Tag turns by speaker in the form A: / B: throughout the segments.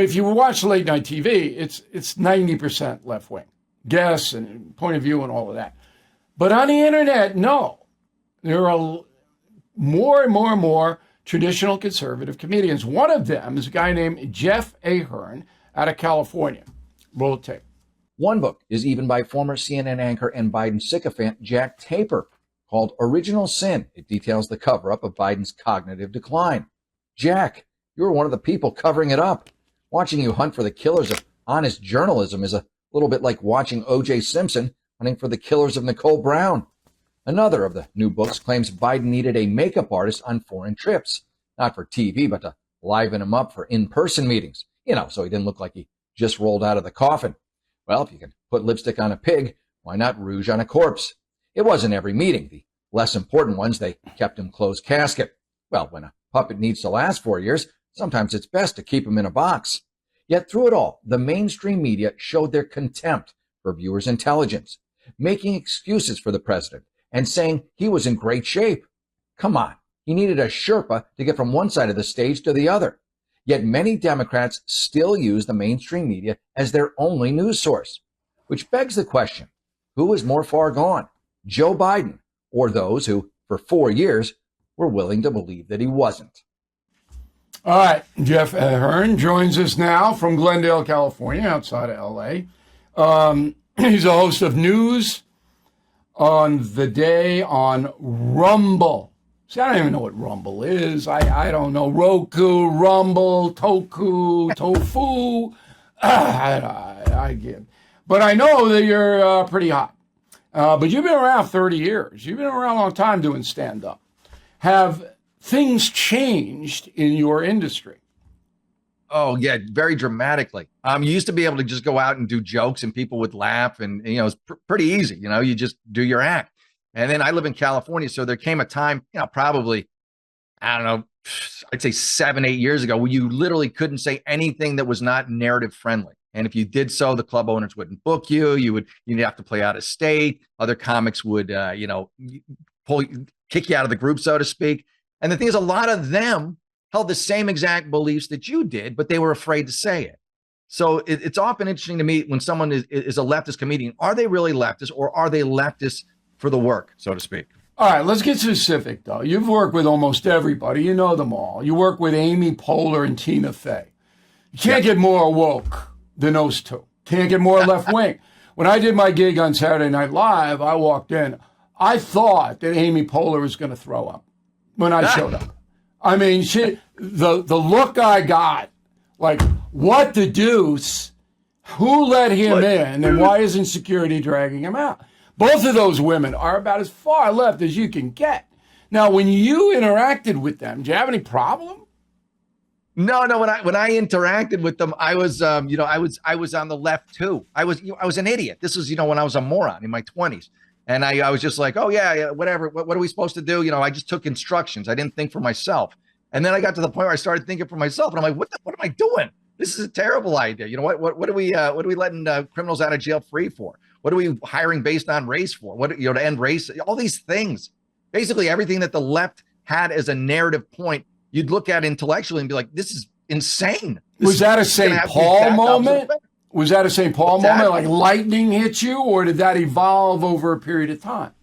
A: if you watch late night TV, it's 90% left wing, guess and point of view and all of that. But on the internet, no, there are more and more and more traditional conservative comedians. One of them is a guy named Jeff Ahern out of California. Roll tape.
B: One book is even by former CNN anchor and Biden sycophant Jack Taper, called Original Sin. It details the cover-up of Biden's cognitive decline. Jack, you're one of the people covering it up. Watching you hunt for the killers of honest journalism is a little bit like watching O.J. Simpson hunting for the killers of Nicole Brown. Another of the new books claims Biden needed a makeup artist on foreign trips, not for TV, but to liven him up for in-person meetings, so he didn't look like he just rolled out of the coffin. Well, if you can put lipstick on a pig, why not rouge on a corpse? It wasn't every meeting. The less important ones, they kept him closed casket. Well, when a puppet needs to last 4 years, sometimes it's best to keep him in a box. Yet through it all, the mainstream media showed their contempt for viewers' intelligence, making excuses for the president and saying he was in great shape. Come on, he needed a Sherpa to get from one side of the stage to the other. Yet many Democrats still use the mainstream media as their only news source, which begs the question, who is more far gone, Joe Biden or those who, for 4 years, were willing to believe that he wasn't?
A: All right, Jeff Ahern joins us now from Glendale, California, outside of L.A. He's a host of News on the Day on Rumble. See, I don't even know what Rumble is. I don't know. Roku, Rumble, Tofu. I get. But I know that you're pretty hot. But you've been around 30 years. You've been around a long time doing stand-up. Have things changed in your industry?
C: Oh, yeah, very dramatically. You used to be able to just go out and do jokes and people would laugh and, it's pretty easy. You just do your act. And then I live in California. So there came a time, probably, I don't know, I'd say 7, 8 years ago, where you literally couldn't say anything that was not narrative friendly. And if you did so, the club owners wouldn't book you. You'd have to play out of state. Other comics would, kick you out of the group, so to speak. And the thing is, a lot of them held the same exact beliefs that you did, but they were afraid to say it. So it's often interesting to me when someone is a leftist comedian, are they really leftist or are they leftists for the work, so to speak?
A: All right, let's get specific, though. You've worked with almost everybody. You know them all. You work with Amy Poehler and Tina Fey. You can't get more woke than those two. Can't get more left wing. When I did my gig on Saturday Night Live, I walked in. I thought that Amy Poehler was going to throw up when I showed up. I mean, the look I got, like, what the deuce? Who let him in, and why isn't security dragging him out? Both of those women are about as far left as you can get. Now, when you interacted with them, do you have any problem?
C: No. When I interacted with them, I was, I was on the left too. I was an idiot. This was, when I was a moron in my 20s, and I was just like, oh yeah, whatever. What are we supposed to do? I just took instructions. I didn't think for myself. And then I got to the point where I started thinking for myself, and I'm like, what am I doing? This is a terrible idea. What are we letting criminals out of jail free for? What are we hiring based on race for? To end race? All these things. Basically, everything that the left had as a narrative point, you'd look at intellectually and be like, this is insane.
A: Was that a St. Paul moment? Was that a St. Paul moment? Like lightning hit you, or did that evolve over a period of time?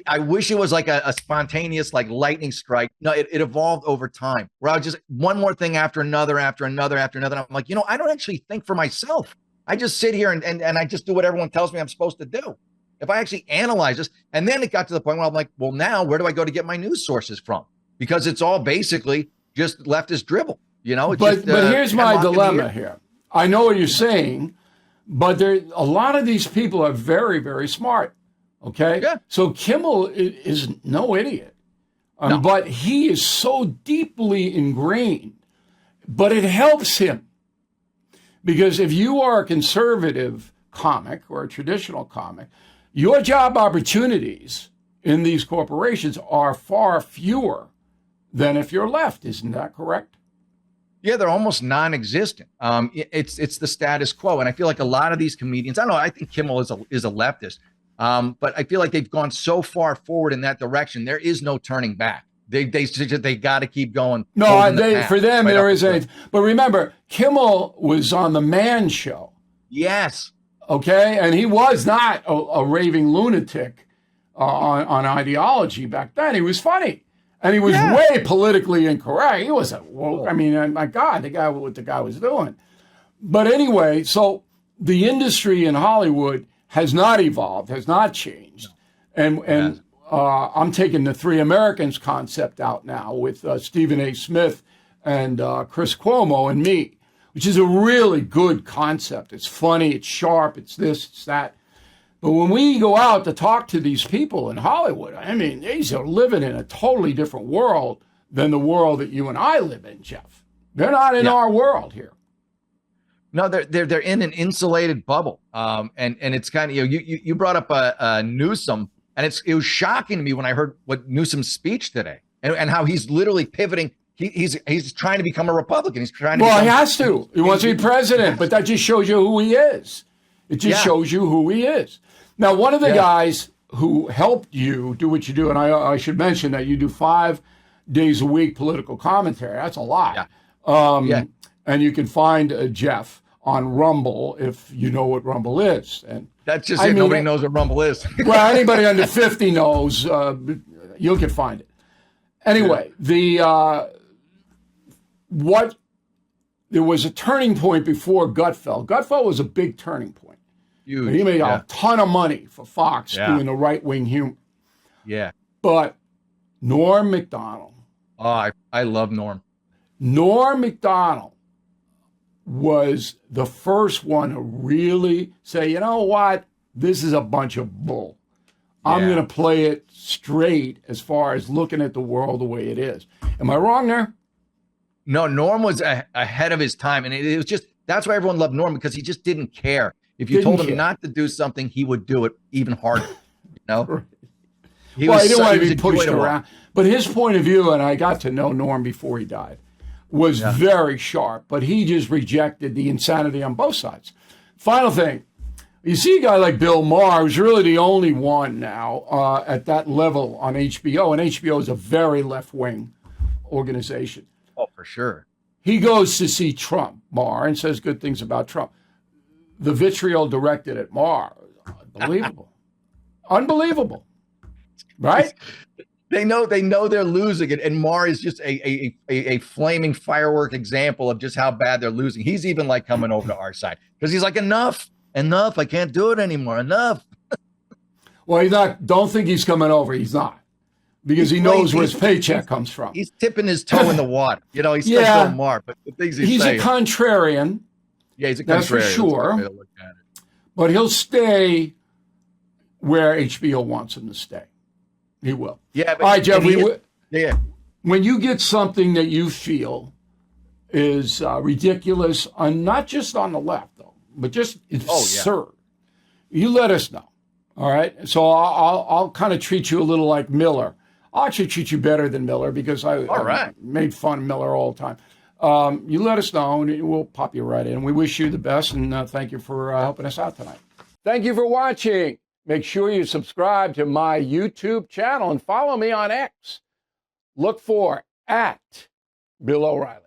C: I wish it was like a spontaneous, like lightning strike. No, it evolved over time, where I was just one more thing after another, after another, after another. I'm like, I don't actually think for myself. I just sit here and I just do what everyone tells me I'm supposed to do. If I actually analyze this, and then it got to the point where I'm like, well, now where do I go to get my news sources from? Because it's all basically just leftist dribble,
A: But here's my dilemma here. I know what you're saying, but a lot of these people are very, very smart. Okay?
C: Yeah.
A: So Kimmel is no idiot.
C: No.
A: But he is so deeply ingrained. But it helps him. Because if you are a conservative comic or a traditional comic, your job opportunities in these corporations are far fewer than if you're left. Isn't that correct?
C: Yeah, they're almost non-existent. It's the status quo. And I feel like a lot of these comedians, I don't know, I think Kimmel is a leftist. But I feel like they've gone so far forward in that direction. There is no turning back. They got to keep going.
A: No,
C: holding the
A: they
C: path
A: for them
C: right
A: there
C: up
A: is
C: the
A: a.
C: cliff.
A: But remember, Kimmel was on the Man Show,
C: Yes.
A: okay, and he was not a raving lunatic on ideology back then. He was funny, and he was way politically incorrect. He was I mean, my God, what the guy was doing. But anyway, so the industry in Hollywood has not evolved, has not changed, and I'm taking the Three Americans concept out now with Stephen A. Smith and Chris Cuomo and me, which is a really good concept. It's funny, it's sharp, it's this, it's that. But when we go out to talk to these people in Hollywood, I mean, these are living in a totally different world than the world that you and I live in, Jeff. They're not in our world here.
C: No, they're in an insulated bubble. And it's kind of, you brought up Newsom, and it was shocking to me when I heard what Newsom's speech today and how he's literally pivoting. He's trying to become a Republican. He's trying to.
A: Well, he has to. He wants to be president, but that just shows you who he is. It just shows you who he is. Now, one of the guys who helped you do what you do, and I should mention that you do 5 days a week political commentary. That's a lot. And you can find Jeff on Rumble if you know what Rumble is. And
C: that's just it. Nobody knows what Rumble is.
A: Well, anybody under 50 knows. You can find it. Anyway, there was a turning point before Gutfeld. Gutfeld was a big turning point.
C: Huge.
A: He made a ton of money for Fox doing the right-wing humor.
C: Yeah.
A: But Norm Macdonald.
C: Oh, I love Norm.
A: Norm Macdonald was the first one to really say, you know what? This is a bunch of bull. I'm going to play it straight as far as looking at the world the way it is. Am I wrong there?
C: No, Norm was ahead of his time. And it was just, that's why everyone loved Norm, because he just didn't care. If you told him not to do something, he would do it even harder. You know?
A: Right.
C: He
A: didn't want to be pushed around. But his point of view, and I got to know Norm before he died, was very sharp. But he just rejected the insanity on both sides. Final thing. You see a guy like Bill Maher, who's really the only one now at that level on HBO, and HBO is a very left-wing organization.
C: Oh, for sure.
A: He goes to see Trump, Maher, and says good things about Trump. The vitriol directed at Maher, unbelievable. Unbelievable. Right?
C: They know they're losing it, and Maher is just a flaming firework example of just how bad they're losing. He's even like coming over to our side because he's like, enough, I can't do it anymore, enough.
A: Well, he's not. Don't think he's coming over. He's not, because he knows where his paycheck comes from.
C: He's tipping his toe in the water. You know, he's still Bill Maher, but the things he's saying.
A: A contrarian.
C: Yeah, he's a contrarian.
A: That's for sure. But he'll stay where HBO wants him to stay. He will.
C: Yeah. But
A: all right, Jeff.
C: When
A: you get something that you feel is ridiculous, not just on the left though, but just absurd, you let us know. All right. So I'll kind of treat you a little like Miller. I'll actually treat you better than Miller because I made fun of Miller all the time. You let us know, and we'll pop you right in. We wish you the best, and thank you for helping us out tonight. Thank you for watching. Make sure you subscribe to my YouTube channel and follow me on X. Look for @Bill O'Reilly.